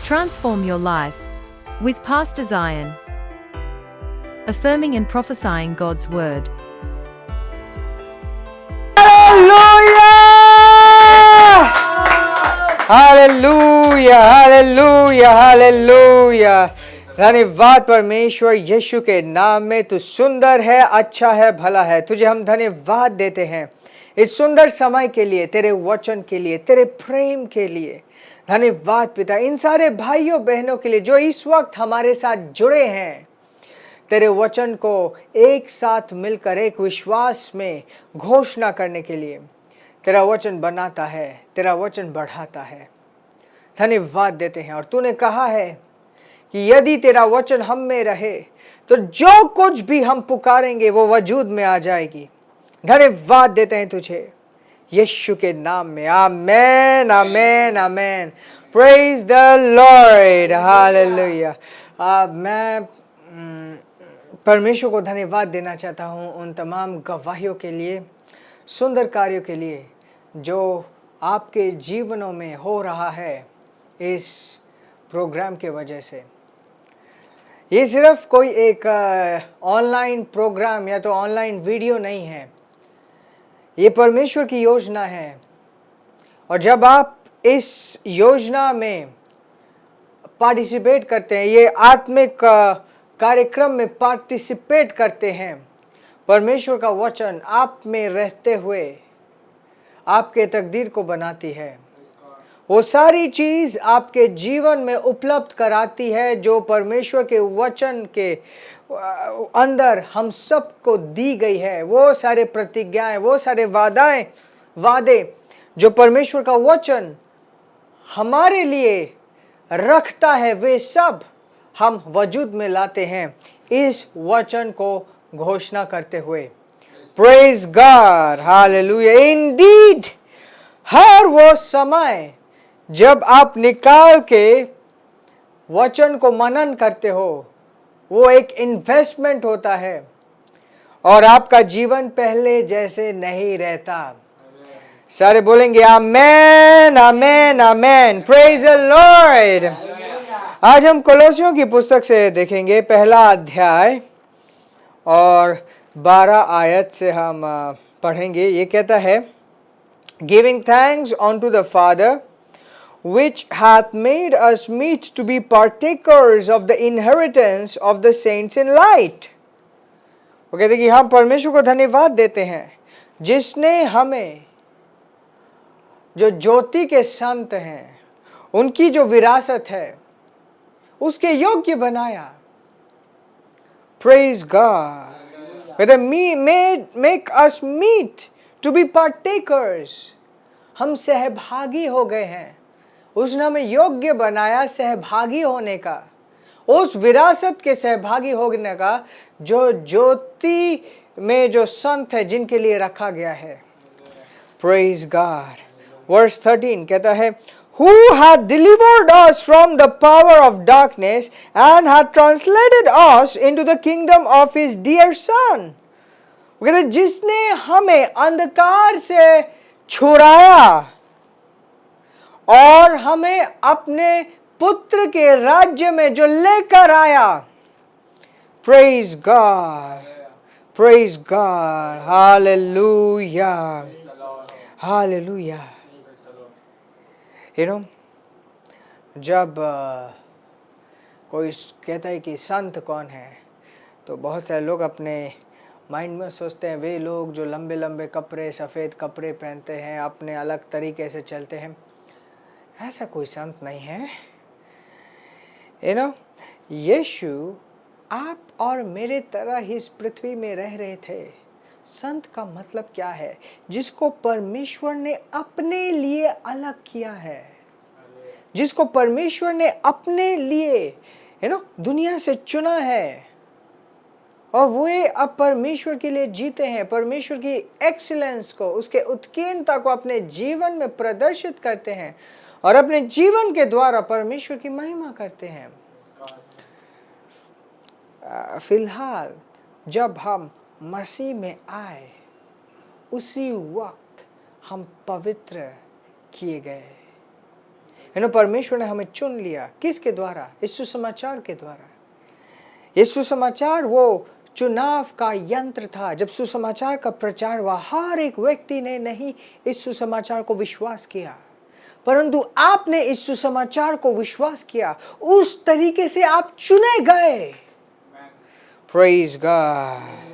Transform your life with Pastor Zion. Affirming and prophesying God's word. Hallelujah hallelujah hallelujah. धन्यवाद परमेश्वर, यीशु के नाम में तू सुंदर है, अच्छा है, भला है। तुझे हम धन्यवाद देते हैं इस सुंदर समय के लिए, तेरे वचन के लिए, तेरे प्रेम के लिए। धन्यवाद पिता, इन सारे भाइयों बहनों के लिए जो इस वक्त हमारे साथ जुड़े हैं, तेरे वचन को एक साथ मिलकर एक विश्वास में घोषणा करने के लिए। तेरा वचन बनाता है, तेरा वचन बढ़ाता है। धन्यवाद देते हैं। और तूने कहा है कि यदि तेरा वचन हम में रहे तो जो कुछ भी हम पुकारेंगे वो वजूद में आ जाएगी। धन्यवाद देते हैं तुझे यीशु के नाम में। Amen amen amen. Praise the Lord, hallelujah. मैं परमेश्वर को धन्यवाद देना चाहता हूँ उन तमाम गवाहियों के लिए, सुंदर कार्यों के लिए जो आपके जीवनों में हो रहा है इस प्रोग्राम के वजह से। ये सिर्फ कोई एक ऑनलाइन प्रोग्राम या तो ऑनलाइन वीडियो नहीं है, ये परमेश्वर की योजना है। और जब आप इस योजना में पार्टिसिपेट करते हैं, ये आत्मिक कार्यक्रम में पार्टिसिपेट करते हैं, परमेश्वर का वचन आप में रहते हुए आपके तकदीर को बनाती है। वो सारी चीज आपके जीवन में उपलब्ध कराती है जो परमेश्वर के वचन के अंदर हम सबको दी गई है। वो सारे प्रतिज्ञाएं, वो सारे वादे जो परमेश्वर का वचन हमारे लिए रखता है, वे सब हम वजूद में लाते हैं इस वचन को घोषणा करते हुए। Praise God, hallelujah. इंडीड हर वो समय जब आप निकाल के वचन को मनन करते हो, वो एक इन्वेस्टमेंट होता है और आपका जीवन पहले जैसे नहीं रहता। सारे बोलेंगे amen amen amen. Praise the Lord. आज हम कोलोसियों की पुस्तक से देखेंगे, पहला अध्याय और 12 आयत से हम पढ़ेंगे। ये कहता है, giving thanks on the father which hath made us meet to be partakers of the inheritance of the saints in light। वो कहते कि हम परमेश्वर को धन्यवाद देते हैं जिसने हमें, जो ज्योति के संत हैं, उनकी जो विरासत है उसके योग्य बनाया। Praise God। कहते make us meet to be partakers। हम सहभागी हो गए हैं, उसने हमें योग्य बनाया सहभागी होने का, उस विरासत के सहभागी होने का जो ज्योति में जो संत है जिनके लिए रखा गया है। Praise God। Verse 13 कहता है, Who hath delivered us from the power of darkness and hath translated us into the kingdom of his dear son। वो कहते जिसने हमें अंधकार से छुड़ाया और हमें अपने पुत्र के राज्य में जो लेकर आया। Praise God, praise God, hallelujah hallelujah. जब कोई कहता है कि संत कौन है, तो बहुत सारे लोग अपने माइंड में सोचते हैं वे लोग जो लंबे लंबे कपड़े, सफ़ेद कपड़े पहनते हैं, अपने अलग तरीके से चलते हैं। ऐसा कोई संत नहीं है। यीशु आप और मेरे तरह ही इस पृथ्वी में रह रहे थे। संत का मतलब क्या है? जिसको परमेश्वर ने अपने लिए अलग किया है, जिसको परमेश्वर ने अपने लिए दुनिया से चुना है और वे अब परमेश्वर के लिए जीते हैं। परमेश्वर की एक्सीलेंस को, उसके उत्कीर्णता को अपने जीवन में प्रदर्शित करते हैं और अपने जीवन के द्वारा परमेश्वर की महिमा करते हैं। फिलहाल जब हम मसीह में आए उसी वक्त हम पवित्र किए गए। परमेश्वर ने हमें चुन लिया। किसके द्वारा? इस सुसमाचार के द्वारा। ये सुसमाचार वो चुनाव का यंत्र था। जब सुसमाचार का प्रचार हुआ, हर एक व्यक्ति ने नहीं इस सुसमाचार को विश्वास किया, परंतु आपने इस सुसमाचार को विश्वास किया, उस तरीके से आप चुने गए। Praise God.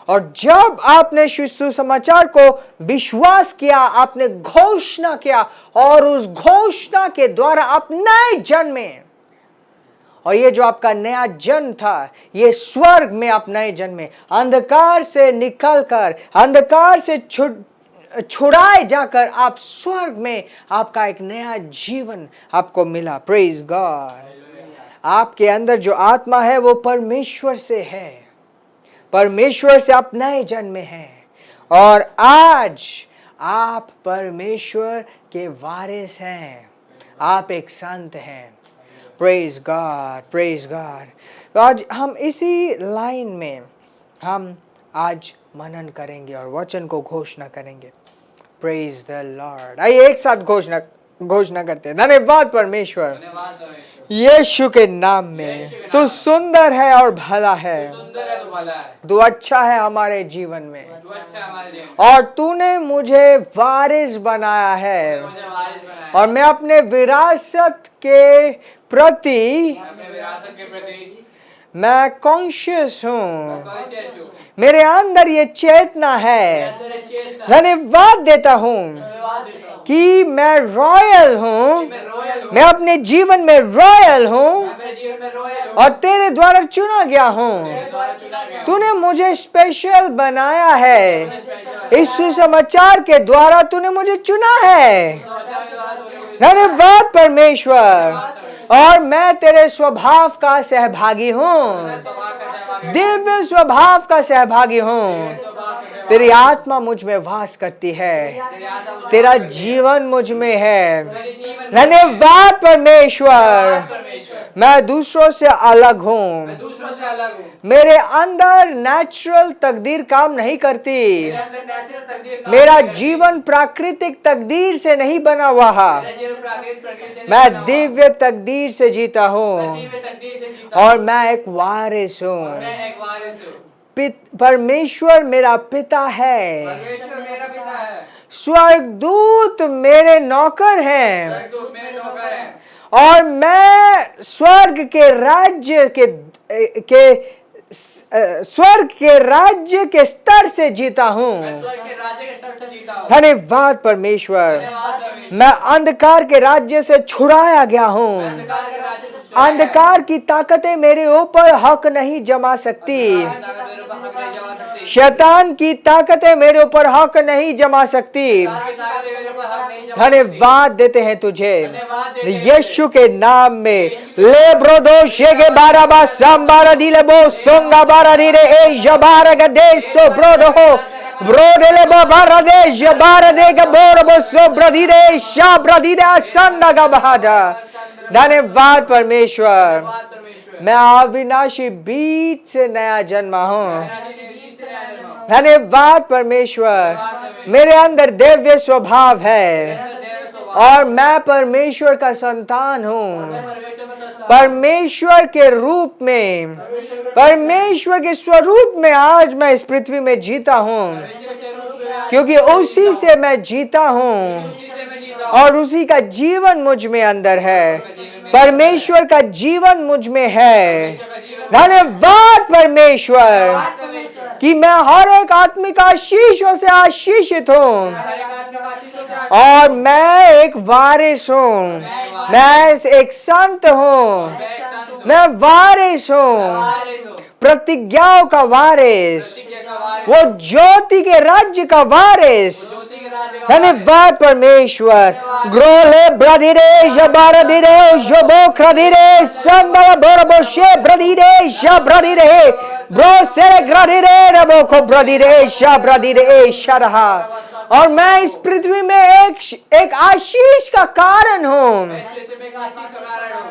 और जब आपने सुसमाचार को विश्वास किया, आपने घोषणा किया, और उस घोषणा के द्वारा आप नए जन्मे। और ये जो आपका नया जन्म था, ये स्वर्ग में आप नए जन्मे, अंधकार से निकलकर, अंधकार से छुड़ाए जाकर आप स्वर्ग में आपका एक नया जीवन आपको मिला। Praise God. आपके अंदर जो आत्मा है वो परमेश्वर से है, परमेश्वर से आप नए जन्मे हैं, और आज आप परमेश्वर के वारिस हैं, आप एक संत हैं। Praise God, praise God. तो आज हम इसी लाइन में हम आज मनन करेंगे और वचन को घोषणा करेंगे। Praise the Lord. आइए एक साथ घोषणा करते हैं। धन्यवाद परमेश्वर, यीशु के नाम में तू सुंदर है और भला है, तू अच्छा है हमारे जीवन में, और तूने मुझे वारिस बनाया है, और मैं अपने विरासत के प्रति मैं कॉन्शियस हूँ, मेरे अंदर ये चेतना है। धन्यवाद देता हूँ कि मैं रॉयल हूँ, मैं अपने जीवन में रॉयल हूँ, और तेरे द्वारा चुना गया हूँ। तूने मुझे स्पेशल बनाया है, इस सुसमाचार के द्वारा तूने मुझे चुना है। धन्यवाद परमेश्वर। और मैं तेरे स्वभाव का सहभागी हूँ, दिव्य स्वभाव का सहभागी हूँ। तेरी आत्मा मुझ में वास करती है, तेरा जीवन मुझ में है। धन्यवाद परमेश्वर। मैं दूसरों से अलग हूँ, मेरे अंदर नेचुरल तकदीर काम नहीं करती, मेरा जीवन प्राकृतिक तकदीर से नहीं बना हुआ है, मैं दिव्य तकदीर से जीता हूँ, और मैं एक वारिस हूँ। परमेश्वर मेरा पिता है, स्वर्गदूत मेरे नौकर हैं, और मैं स्वर्ग के राज्य के स्तर से जीता हूँ। धन्यवाद परमेश्वर। मैं अंधकार के राज्य से छुड़ाया गया हूँ, अंधकार की ताकतें मेरे ऊपर हक नहीं जमा सकती, शैतान की ताकतें मेरे ऊपर हक नहीं जमा सकती। धन्यवाद देते हैं तुझे यीशु के नाम में। ले ब्रोदो शेगे बाराबा सांबारा दिले बो सोंगा बारा दिले ए जबारा गदे सो ब्रोदो हो ब्रोडेले बारा दे जबारा दे के बोरबो सो ब्रदिरे शा ब्रदिरे संदा का बहादा। धन्यवाद परमेश्वर। मैं अविनाशी बीज से नया जन्मा हूँ। धन्यवाद परमेश्वर। मेरे अंदर दिव्य स्वभाव है, और मैं परमेश्वर का संतान हूँ। परमेश्वर के रूप में, परमेश्वर के स्वरूप में आज मैं इस पृथ्वी में जीता हूँ, क्योंकि उसी से मैं जीता हूँ, और उसी का जीवन मुझ में अंदर है। परमेश्वर का जीवन मुझ में है। धन्यवाद परमेश्वर कि मैं हर एक आत्मिक आशीषों से आशीषित हूँ, और मैं एक वारिस हूँ, मैं एक संत हूँ, मैं वारिस हूँ, प्रतिज्ञाओं का वारिस, वो ज्योति के राज्य का वारिस। धन्यवाद परमेश्वर। ग्रोले ब्रदिरे जबारदिरे जबो खदिरे संबल बोरबोशे ब्रदिरे शब्रदिरे ब्रो से ग्रदिरे रबो को ब्रदिरे शब्रदिरे शरहा। और मैं इस पृथ्वी में एक आशीष का कारण हूँ।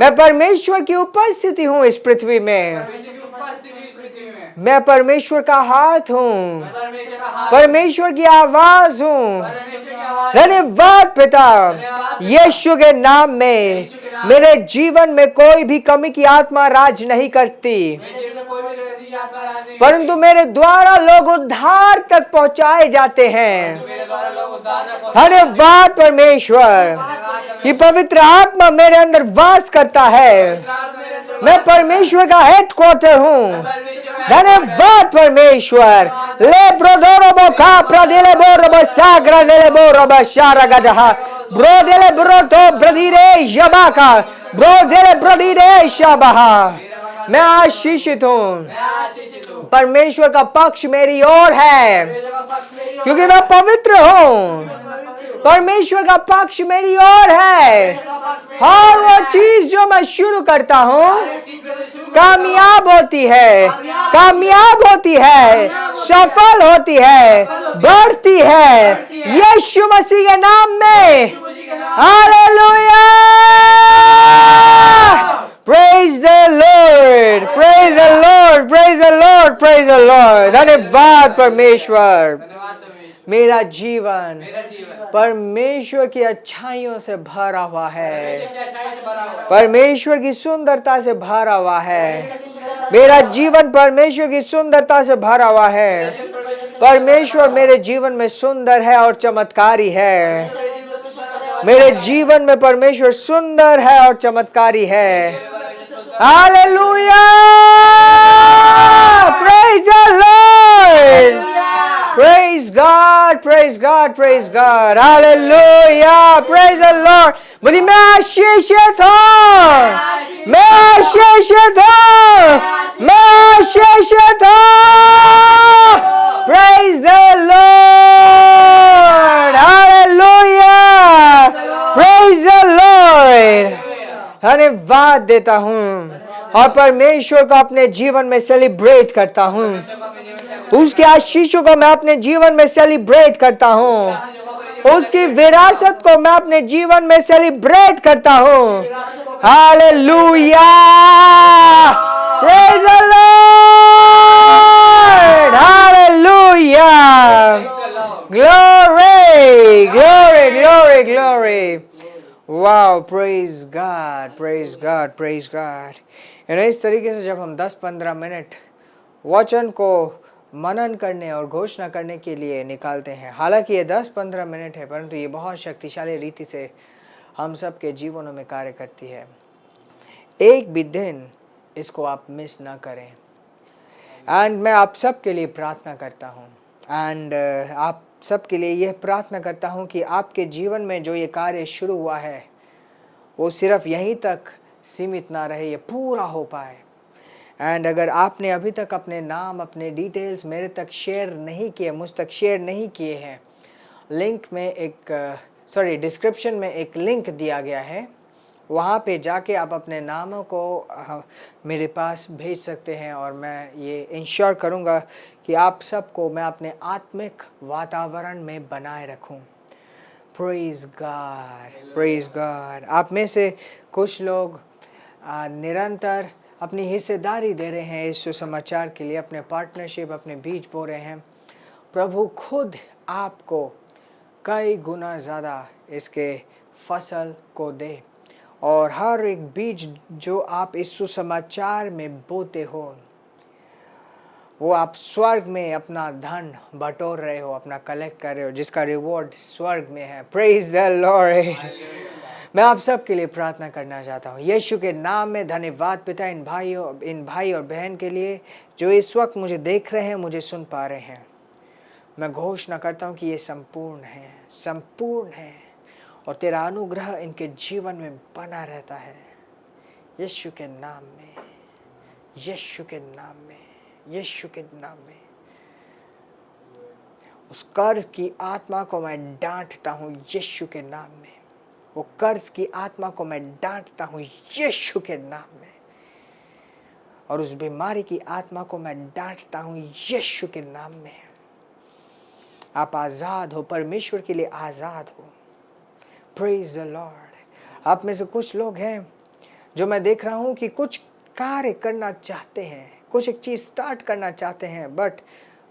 मैं परमेश्वर की उपस्थिति हूँ इस पृथ्वी में। मैं परमेश्वर का हाथ हूँ, परमेश्वर की आवाज हूँ, धन्यवाद पिता, यीशु के नाम में मेरे जीवन में कोई भी कमी की आत्मा राज नहीं करती, परंतु मेरे द्वारा लोग उद्धार तक पहुंचाए जाते हैं। धन्यवाद परमेश्वर, ये पवित्र आत्मा मेरे अंदर वास करता है। मैं परमेश्वर का हेडक्वार्टर हूँ। धन्यवाद परमेश्वर। ले ब्रोदोरो बोका प्रदेले बोरो सागरा देले बोरो बशारा गदहा ब्रोदेले ब्रोतो ब्रदीरे जबाका ब्रोदेले ब्रदीरे शबाहा। मैं आशीषित हूँ, परमेश्वर का पक्ष मेरी ओर है, क्योंकि मैं पवित्र हूँ। परमेश्वर का पक्ष मेरी ओर है। हर वो चीज जो मैं शुरू करता हूँ कामयाब होती है, कामयाब होती है, सफल होती है, बढ़ती है, यीशु मसीह के नाम में। Hallelujah, praise the Lord, praise the Lord, praise the Lord, praise the Lord. धन्यवाद परमेश्वर। मेरा जीवन परमेश्वर की अच्छाइयों से भरा हुआ है, परमेश्वर की सुंदरता से भरा हुआ है। मेरा जीवन परमेश्वर की सुंदरता से भरा हुआ है। परमेश्वर मेरे जीवन में सुंदर है और चमत्कारी है। मेरे जीवन में परमेश्वर सुंदर है और चमत्कारी है। Hallelujah, praise the Lord, praise God, praise God, praise God, hallelujah, praise the Lord। बोली मैं आशीषित हूँ, मैं आशीषित हूँ, मैं आशीषित हूँ। praise the Lord, hallelujah, praise the Lord। धन्यवाद देता हूँ और परमेश्वर को अपने जीवन में सेलिब्रेट करता हूँ। उसके आशीषों को मैं अपने जीवन में सेलिब्रेट करता हूँ। उसकी विरासत को मैं अपने जीवन में सेलिब्रेट करता हूँ। Hallelujah, praise the Lord, hallelujah, glory, glory, glory, glory. Wow, praise God, praise God, praise God. इस तरीके से जब हम 10-15 मिनट वचन को मनन करने और घोषणा करने के लिए निकालते हैं, हालांकि ये 10-15 मिनट है, परंतु ये बहुत शक्तिशाली रीति से हम सब के जीवनों में कार्य करती है। एक भी दिन इसको आप मिस ना करें। एंड मैं आप सब के लिए प्रार्थना करता हूँ, एंड आप सब के लिए यह प्रार्थना करता हूँ कि आपके जीवन में जो ये कार्य शुरू हुआ है वो सिर्फ यहीं तक सीमित ना रहे, ये पूरा हो पाए। एंड अगर आपने अभी तक अपने नाम, अपने डिटेल्स मेरे तक शेयर नहीं किए, मुझ तक शेयर नहीं किए हैं, लिंक में डिस्क्रिप्शन में एक लिंक दिया गया है, वहाँ पे जाके आप अपने नामों को मेरे पास भेज सकते हैं और मैं ये इंश्योर करूँगा कि आप सबको मैं अपने आत्मिक वातावरण में बनाए रखूँ। Praise God, praise God. आप में से कुछ लोग निरंतर अपनी हिस्सेदारी दे रहे हैं इस सुसमाचार के लिए, अपने पार्टनरशिप, अपने बीज बो रहे हैं। प्रभु खुद आपको कई गुना ज़्यादा इसके फसल को दे, और हर एक बीज जो आप इस सुसमाचार में बोते हो वो आप स्वर्ग में अपना धन बटोर रहे हो, अपना कलेक्ट कर रहे हो, जिसका रिवॉर्ड स्वर्ग में है। Praise the Lord. मैं आप सब के लिए प्रार्थना करना चाहता हूँ यीशु के नाम में। धन्यवाद पिता इन भाई और बहन के लिए जो इस वक्त मुझे देख रहे हैं, मुझे सुन पा रहे हैं। मैं घोषणा करता हूँ कि ये संपूर्ण है, संपूर्ण है, और तेरा अनुग्रह इनके जीवन में बना रहता है, यीशु के नाम में, यीशु के नाम में, यीशु के नाम में। उस कर्ज की आत्मा को मैं डांटता हूँ यीशु के नाम में। वो कर्ज की आत्मा को मैं डांटता हूँ यीशु के नाम में। और उस बीमारी की आत्मा को मैं डांटता हूँ यीशु के नाम में। आप आज़ाद हो, परमेश्वर के लिए आज़ाद हो। Praise the Lord. आप में से कुछ लोग हैं जो मैं देख रहा हूँ कि कुछ कार्य करना चाहते हैं, कुछ एक चीज़ स्टार्ट करना चाहते हैं, बट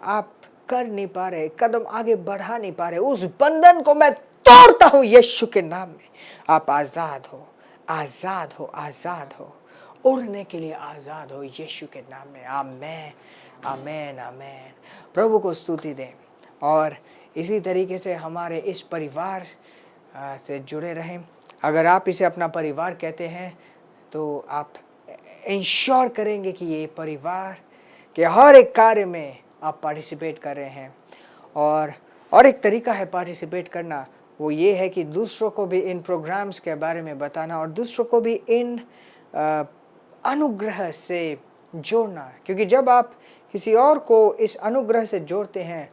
आप कर नहीं पा रहे, कदम आगे बढ़ा नहीं पा रहे, उस बंधन को मैं तोड़ता हूं यीशु के नाम में। आप आजाद हो, आजाद हो, आजाद हो, उड़ने के लिए आजाद हो यीशु के नाम में। आमेन, आमेन, आमेन। प्रभु को स्तुति दें और इसी तरीके से हमारे इस परिवार से जुड़े रहें। अगर आप इसे अपना परिवार कहते हैं तो आप इंश्योर करेंगे कि ये परिवार के हर एक कार्य में आप पार्टिसिपेट कर रहे हैं। और एक तरीका है पार्टिसिपेट करना, वो ये है कि दूसरों को भी इन प्रोग्राम्स के बारे में बताना और दूसरों को भी इन अनुग्रह से जोड़ना। क्योंकि जब आप किसी और को इस अनुग्रह से जोड़ते हैं,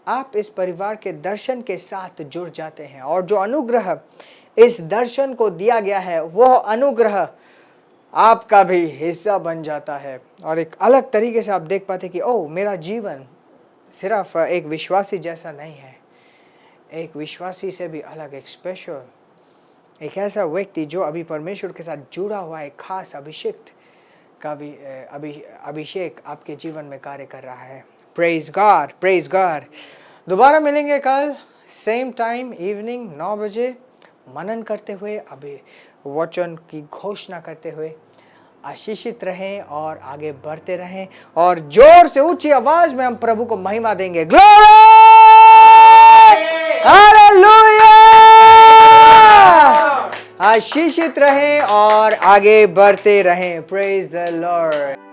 आप इस परिवार के दर्शन के साथ जुड़ जाते हैं। और जो अनुग्रह इस दर्शन को दिया गया है, वह अनुग्रह आपका भी हिस्सा बन जाता है। और एक अलग तरीके से आप देख पाते कि ओह, मेरा जीवन सिर्फ एक विश्वासी जैसा नहीं है, एक विश्वासी से भी अलग, एक स्पेशल, एक ऐसा व्यक्ति जो अभी परमेश्वर के साथ जुड़ा हुआ है, खास अभिषेक का भी अभिषेक आपके जीवन में कार्य कर रहा है। Praise God, praise God. दोबारा मिलेंगे कल सेम टाइम इवनिंग 9 बजे, मनन करते हुए, अभी वचन की घोषणा करते हुए। आशीषित रहें और आगे बढ़ते रहें और जोर से ऊंची आवाज में हम प्रभु को महिमा देंगे। Glory, hallelujah. आशीषित रहें और आगे बढ़ते रहें। Praise the Lord.